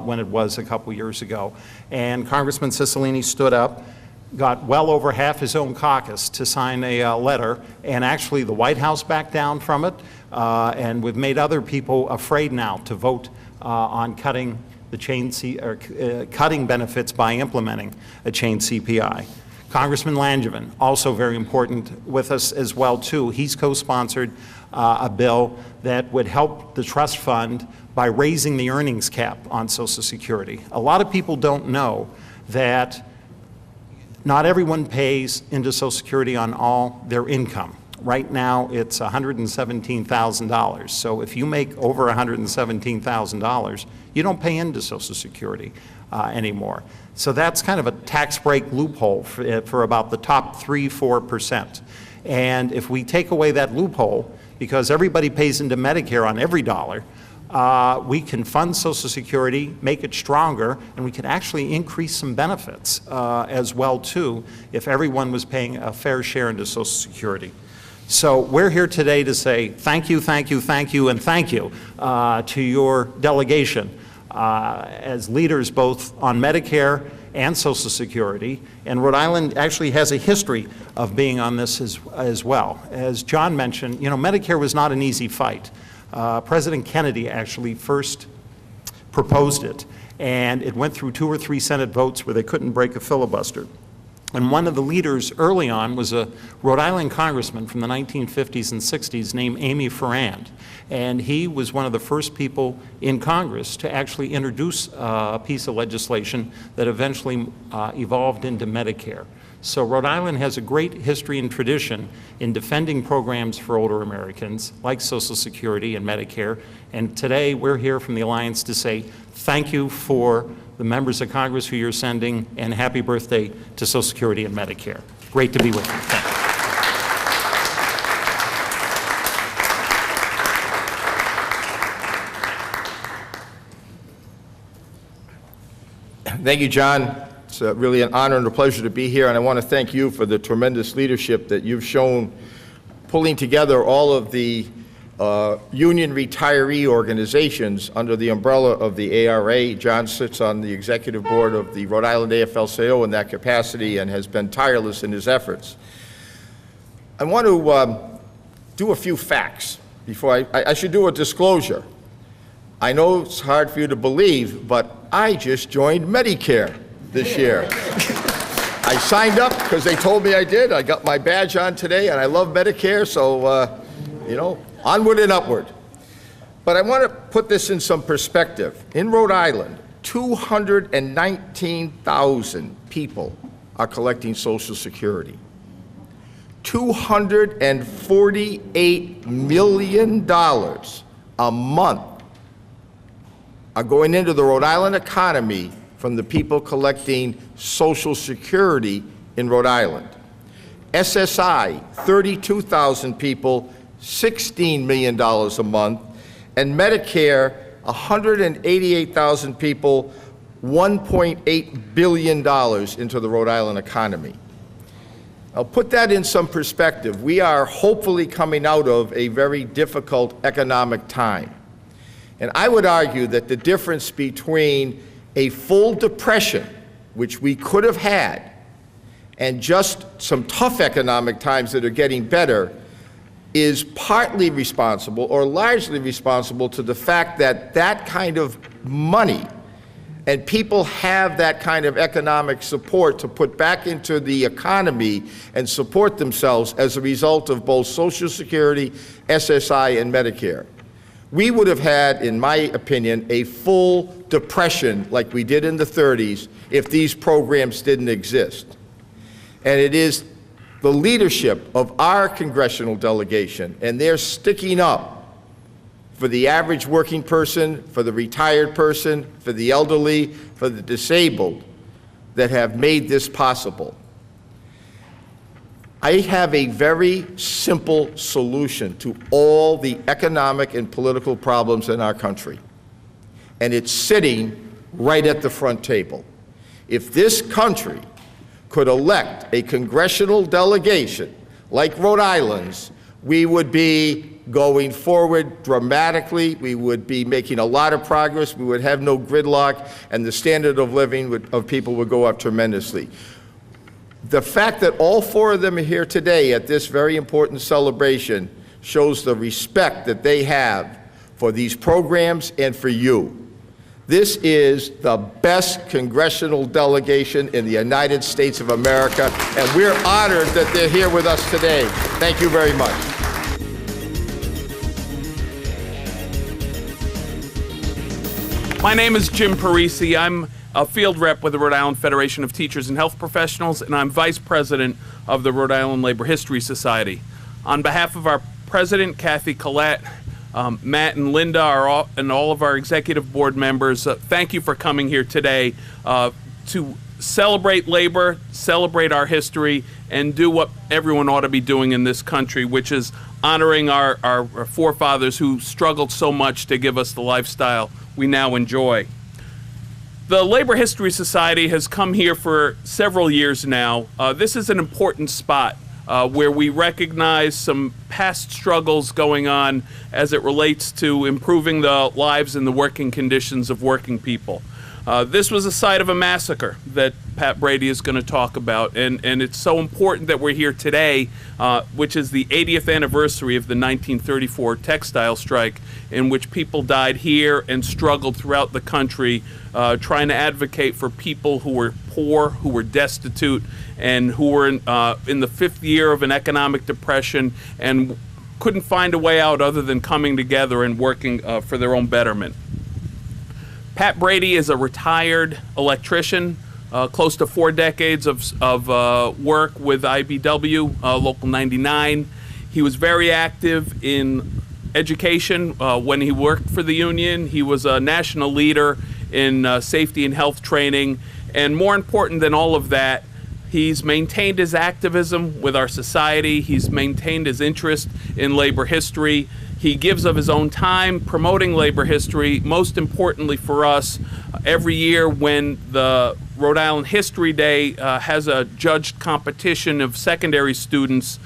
when it was a couple years ago. And Congressman Cicilline stood up, got well over half his own caucus to sign a letter, and actually the White House backed down from it, and we've made other people afraid now to vote on cutting the cutting benefits by implementing a chain CPI. Congressman Langevin, also very important with us as well too. He's co-sponsored a bill that would help the trust fund by raising the earnings cap on Social Security. A lot of people don't know that not everyone pays into Social Security on all their income. Right now, it's $117,000. So if you make over $117,000, you don't pay into Social Security anymore. So that's kind of a tax break loophole for about the top 3-4%. And if we take away that loophole, because everybody pays into Medicare on every dollar, we can fund Social Security, make it stronger, and we can actually increase some benefits as well, too, if everyone was paying a fair share into Social Security. So we're here today to say thank you, thank you, thank you, and thank you to your delegation as leaders both on Medicare and Social Security. And Rhode Island actually has a history of being on this as well. As John mentioned, you know, Medicare was not an easy fight. President Kennedy actually first proposed it, and it went through 2 or 3 Senate votes where they couldn't break a filibuster. And one of the leaders early on was a Rhode Island congressman from the 1950s and 60s named Amy Farrand. And he was one of the first people in Congress to actually introduce a piece of legislation that eventually evolved into Medicare. So Rhode Island has a great history and tradition in defending programs for older Americans like Social Security and Medicare. And today we're here from the Alliance to say thank you for the members of Congress who you're sending, and happy birthday to Social Security and Medicare. Great to be with you. Thank you. Thank you, John. It's really an honor and a pleasure to be here, and I want to thank you for the tremendous leadership that you've shown pulling together all of the union retiree organizations under the umbrella of the ARA. John sits on the executive board of the Rhode Island AFL-CIO in that capacity and has been tireless in his efforts. I want to do a few facts before I should do a disclosure. I know it's hard for you to believe, but I just joined Medicare this year. I signed up because they told me I did. I got my badge on today, and I love Medicare, so, you know, onward and upward. But I want to put this in some perspective. In Rhode Island, 219,000 people are collecting Social Security. $248 million a month are going into the Rhode Island economy from the people collecting Social Security in Rhode Island. SSI, 32,000 people, $16 million a month, and Medicare, 188,000 people, $1.8 billion into the Rhode Island economy. I'll put that in some perspective. We are hopefully coming out of a very difficult economic time. And I would argue that the difference between a full depression, which we could have had, and just some tough economic times that are getting better, is partly responsible or largely responsible to the fact that that kind of money and people have that kind of economic support to put back into the economy and support themselves as a result of both Social Security, SSI, and Medicare. We would have had, in my opinion, a full depression like we did in the 30s if these programs didn't exist. And it is the leadership of our congressional delegation, and they're sticking up for the average working person, for the retired person, for the elderly, for the disabled, that have made this possible. I have a very simple solution to all the economic and political problems in our country, and it's sitting right at the front table. If this country could elect a congressional delegation like Rhode Island's, we would be going forward dramatically. We would be making a lot of progress. We would have no gridlock, and the standard of living of people would go up tremendously. The fact that all four of them are here today at this very important celebration shows the respect that they have for these programs and for you. This is the best congressional delegation in the United States of America, and we're honored that they're here with us today. Thank you very much. My name is Jim Parisi. I'm a field rep with the Rhode Island Federation of Teachers and Health Professionals, and I'm vice president of the Rhode Island Labor History Society. On behalf of our president, Kathy Collette, Matt and Linda, and all of our executive board members, thank you for coming here today to celebrate labor, celebrate our history, and do what everyone ought to be doing in this country, which is honoring our forefathers who struggled so much to give us the lifestyle we now enjoy. The Labor History Society has come here for several years now. This is an important spot where we recognize some past struggles going on as it relates to improving the lives and the working conditions of working people. This was a site of a massacre that Pat Brady is going to talk about, and it's so important that we're here today, which is the 80th anniversary of the 1934 textile strike, in which people died here and struggled throughout the country trying to advocate for people who were poor, who were destitute, and who were in the fifth year of an economic depression and couldn't find a way out other than coming together and working for their own betterment. Pat Brady is a retired electrician, close to 4 decades of work with IBW, Local 99. He was very active in education when he worked for the union. He was a national leader in safety and health training. And more important than all of that, he's maintained his activism with our society. He's maintained his interest in labor history. He gives of his own time promoting labor history. Most importantly for us, every year when the Rhode Island History Day has a judged competition of secondary students,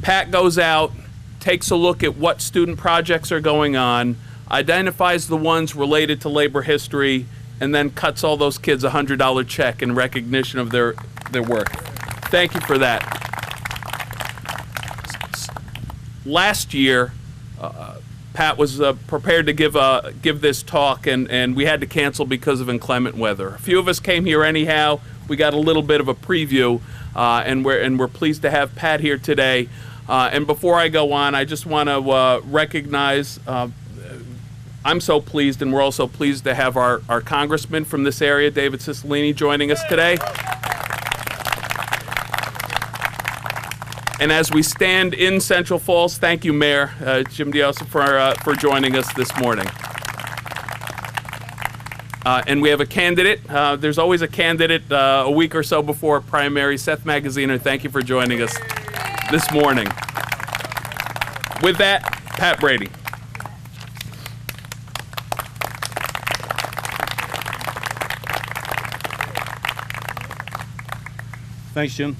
Pat goes out, takes a look at what student projects are going on, identifies the ones related to labor history, and then cuts all those kids a $100 check in recognition of their work. Thank you for that. Last year, Pat was prepared to give this talk, and we had to cancel because of inclement weather. A few of us came here anyhow. We got a little bit of a preview, and we're pleased to have Pat here today. And before I go on, I just want to recognize. I'm so pleased, and we're also pleased to have our congressman from this area, David Cicilline, joining us today. And as we stand in Central Falls, thank you, Mayor Jim Diosa, for joining us this morning. And we have a candidate. There's always a candidate a week or so before a primary. Seth Magaziner, thank you for joining us this morning. With that, Pat Brady. Thanks, Jim.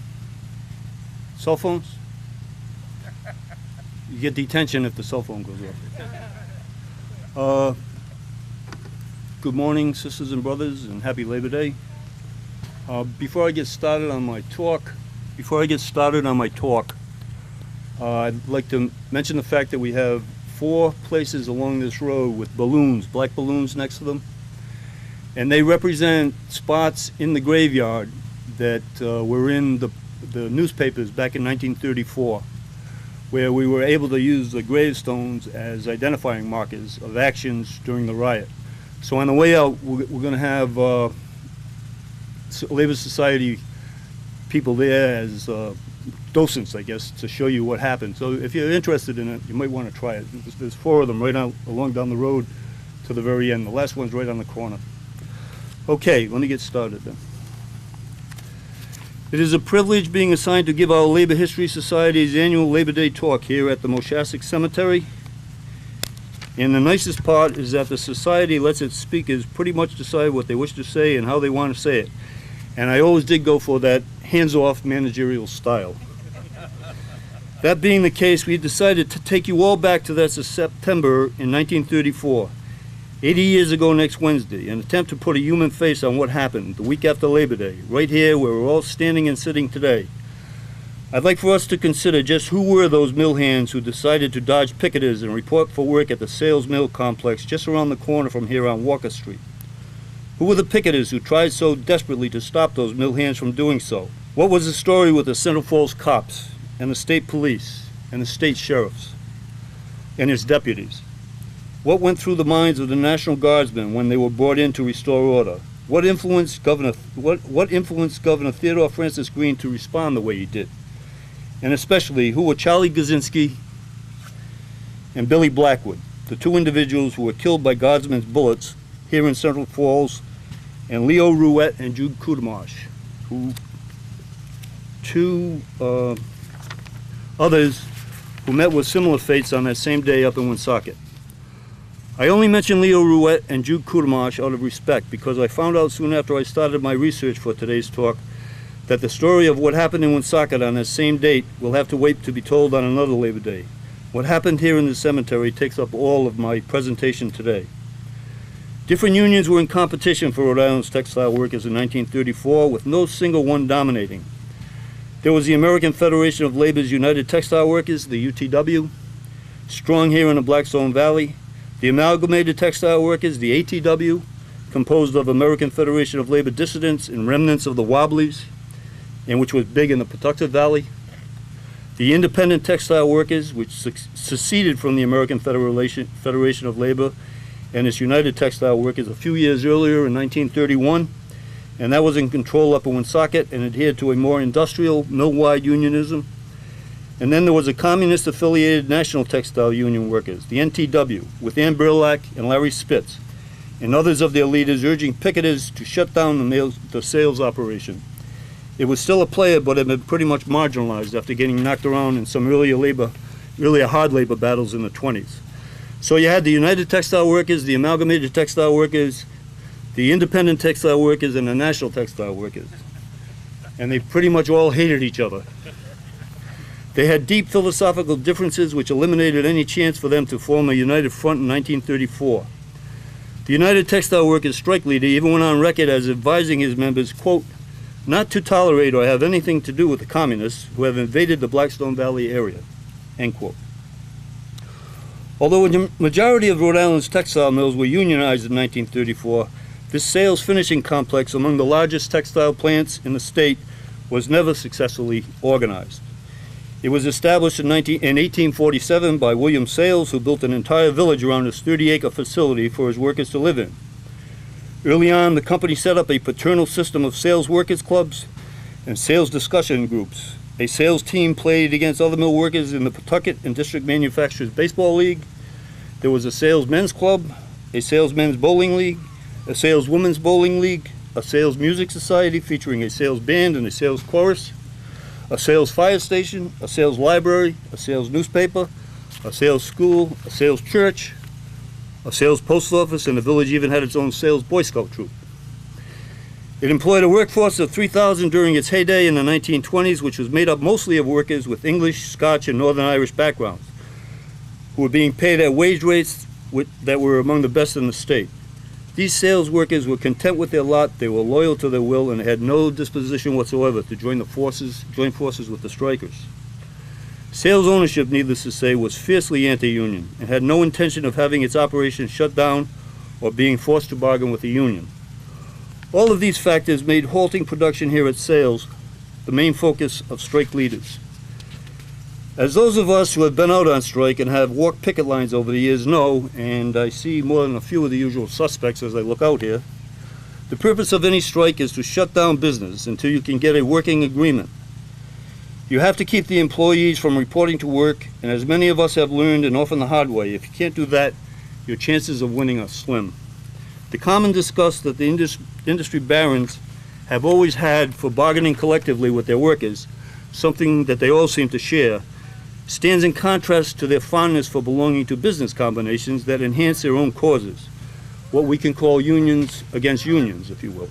Cell phones? You get detention if the cell phone goes off. Good morning, sisters and brothers, and happy Labor Day. Before I get started on my talk, I'd like to mention the fact that we have 4 places along this road with balloons, black balloons next to them, and they represent spots in the graveyard that were in the newspapers back in 1934, where we were able to use the gravestones as identifying markers of actions during the riot. So on the way out, we're going to have Labor Society people there as docents, I guess, to show you what happened. So if you're interested in it, you might want to try it. There's 4 of them right along down the road to the very end. The last one's right on the corner. Okay, let me get started then. It is a privilege being assigned to give our Labor History Society's annual Labor Day talk here at the Moshasuck Cemetery. And the nicest part is that the society lets its speakers pretty much decide what they wish to say and how they want to say it. And I always did go for that hands-off managerial style. That being the case, we decided to take you all back to that September in 1934. 80 years ago next Wednesday, an attempt to put a human face on what happened the week after Labor Day, right here where we're all standing and sitting today. I'd like for us to consider just who were those mill hands who decided to dodge picketers and report for work at the Sales Mill Complex just around the corner from here on Walker Street. Who were the picketers who tried so desperately to stop those mill hands from doing so? What was the story with the Central Falls cops and the state police and the state sheriffs and his deputies? What went through the minds of the National Guardsmen when they were brought in to restore order? What influenced Governor Theodore Francis Green to respond the way he did? and especially who were Charlie Gazinski and Billy Blackwood, the two individuals who were killed by Guardsmen's bullets here in Central Falls, and Leo Ruette and Jude Kudamash, who two others who met with similar fates on that same day up in Woonsocket. I only mention Leo Ruette and Jude Kudamash out of respect because I found out soon after I started my research for today's talk that the story of what happened in Woonsocket on that same date will have to wait to be told on another Labor Day. What happened here in the cemetery takes up all of my presentation today. Different unions were in competition for Rhode Island's textile workers in 1934 with no single one dominating. There was the American Federation of Labor's United Textile Workers, the UTW, strong here in the Blackstone Valley, the Amalgamated Textile Workers, the ATW, composed of American Federation of Labor dissidents and remnants of the Wobblies, and which was big in the Pawtucket Valley, the Independent Textile Workers, which seceded from the American Federation of Labor and its United Textile Workers a few years earlier in 1931, and that was in control up in Woonsocket and adhered to a more industrial, mill-wide unionism. And then there was a communist-affiliated National Textile Union Workers, the NTW, with Ann Burlack and Larry Spitz, and others of their leaders urging picketers to shut down the sales operation. It was still a player, but it had been pretty much marginalized after getting knocked around in some earlier hard labor battles in the 20s. So you had the United Textile Workers, the Amalgamated Textile Workers, the Independent Textile Workers, and the National Textile Workers. And they pretty much all hated each other. They had deep philosophical differences which eliminated any chance for them to form a united front in 1934. The United Textile Workers strike leader even went on record as advising his members, quote, not to tolerate or have anything to do with the communists who have invaded the Blackstone Valley area, end quote. Although a majority of Rhode Island's textile mills were unionized in 1934, this sales finishing complex among the largest textile plants in the state was never successfully organized. It was established in 1847 by William Sales, who built an entire village around his 30-acre facility for his workers to live in. Early on, the company set up a paternal system of sales workers clubs and sales discussion groups. A sales team played against other mill workers in the Pawtucket and District Manufacturers Baseball League. There was a sales men's club, a sales men's bowling league, a sales women's bowling league, a sales music society featuring a sales band and a sales chorus, a sales fire station, a sales library, a sales newspaper, a sales school, a sales church, a sales post office, and the village even had its own sales Boy Scout troop. It employed a workforce of 3,000 during its heyday in the 1920s, which was made up mostly of workers with English, Scotch, and Northern Irish backgrounds, who were being paid at wage rates that were among the best in the state. These sales workers were content with their lot, they were loyal to their will, and had no disposition whatsoever to join forces with the strikers. Sales ownership, needless to say, was fiercely anti-union and had no intention of having its operations shut down or being forced to bargain with the union. All of these factors made halting production here at Sales the main focus of strike leaders. As those of us who have been out on strike and have walked picket lines over the years know, and I see more than a few of the usual suspects as I look out here, the purpose of any strike is to shut down business until you can get a working agreement. You have to keep the employees from reporting to work, and as many of us have learned, and often the hard way, if you can't do that, your chances of winning are slim. The common disgust that the industry barons have always had for bargaining collectively with their workers, something that they all seem to share, stands in contrast to their fondness for belonging to business combinations that enhance their own causes, what we can call unions against unions, if you will.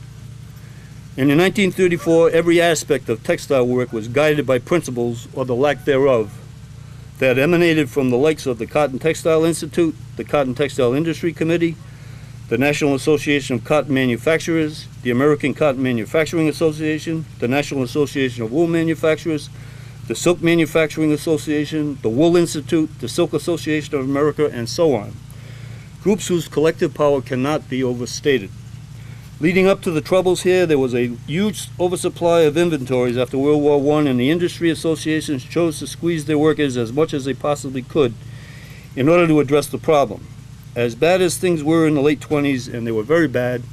And in 1934, every aspect of textile work was guided by principles, or the lack thereof, that emanated from the likes of the Cotton Textile Institute, the Cotton Textile Industry Committee, the National Association of Cotton Manufacturers, the American Cotton Manufacturing Association, the National Association of Wool Manufacturers, the Silk Manufacturing Association, the Wool Institute, the Silk Association of America, and so on. Groups whose collective power cannot be overstated. Leading up to the troubles here, there was a huge oversupply of inventories after World War I, and the industry associations chose to squeeze their workers as much as they possibly could in order to address the problem. As bad as things were in the late 20s, and they were very bad,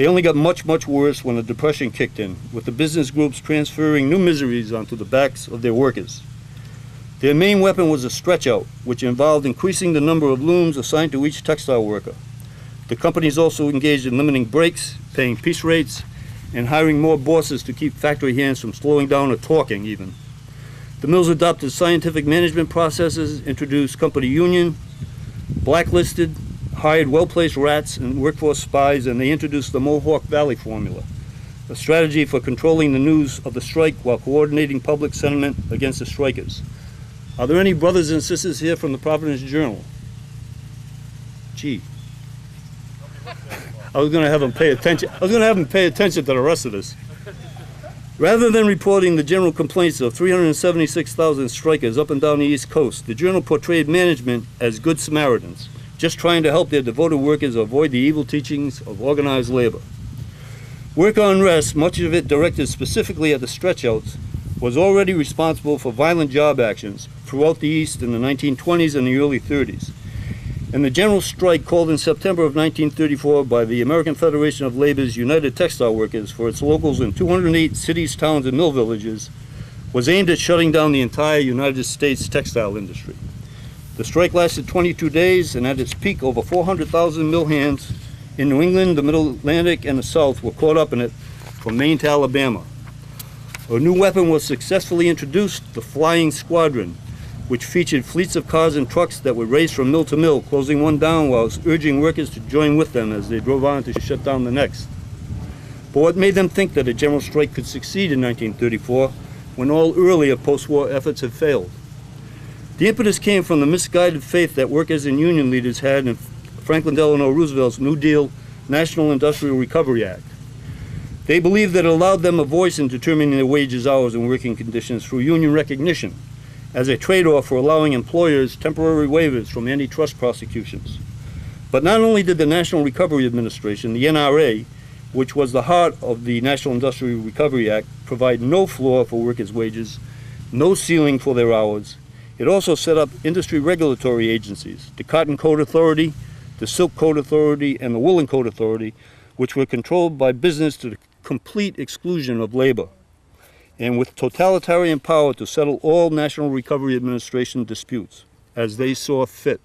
They only got much, much worse when the Depression kicked in, with the business groups transferring new miseries onto the backs of their workers. Their main weapon was a stretch-out, which involved increasing the number of looms assigned to each textile worker. The companies also engaged in limiting breaks, paying piece rates, and hiring more bosses to keep factory hands from slowing down or talking even. The mills adopted scientific management processes, introduced company union, blacklisted, hired well-placed rats and workforce spies, and they introduced the Mohawk Valley formula, a strategy for controlling the news of the strike while coordinating public sentiment against the strikers. Are there any brothers and sisters here from the Providence Journal? Gee. I was going to have them pay attention. I was going to have them pay attention to the rest of this. Rather than reporting the general complaints of 376,000 strikers up and down the East Coast, the Journal portrayed management as good Samaritans, just trying to help their devoted workers avoid the evil teachings of organized labor. Worker unrest, much of it directed specifically at the stretch-outs, was already responsible for violent job actions throughout the East in the 1920s and the early 30s. And the general strike called in September of 1934 by the American Federation of Labor's United Textile Workers for its locals in 208 cities, towns, and mill villages was aimed at shutting down the entire United States textile industry. The strike lasted 22 days, and at its peak, over 400,000 mill hands in New England, the Middle Atlantic, and the South were caught up in it from Maine to Alabama. A new weapon was successfully introduced, the flying squadron, which featured fleets of cars and trucks that would race from mill to mill, closing one down while urging workers to join with them as they drove on to shut down the next. But what made them think that a general strike could succeed in 1934 when all earlier post-war efforts had failed? The impetus came from the misguided faith that workers and union leaders had in Franklin Delano Roosevelt's New Deal National Industrial Recovery Act. They believed that it allowed them a voice in determining their wages, hours, and working conditions through union recognition, as a trade-off for allowing employers temporary waivers from antitrust prosecutions. But not only did the National Recovery Administration, the NRA, which was the heart of the National Industrial Recovery Act, provide no floor for workers' wages, no ceiling for their hours, it also set up industry regulatory agencies, the Cotton Coat Authority, the Silk Coat Authority, and the Woolen Coat Authority, which were controlled by business to the complete exclusion of labor, and with totalitarian power to settle all National Recovery Administration disputes as they saw fit.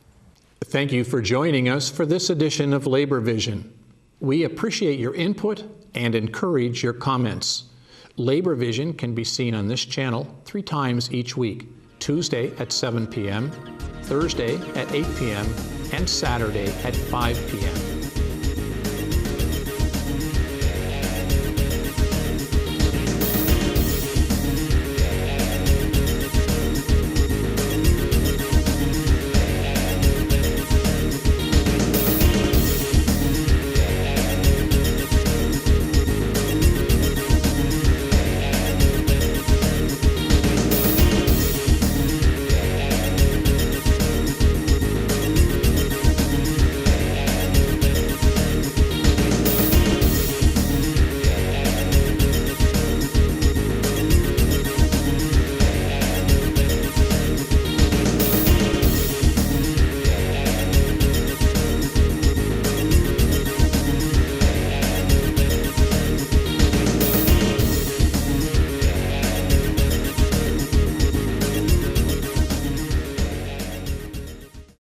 Thank you for joining us for this edition of Labor Vision. We appreciate your input and encourage your comments. Labor Vision can be seen on this channel 3 times each week: Tuesday at 7 p.m., Thursday at 8 p.m., and Saturday at 5 p.m.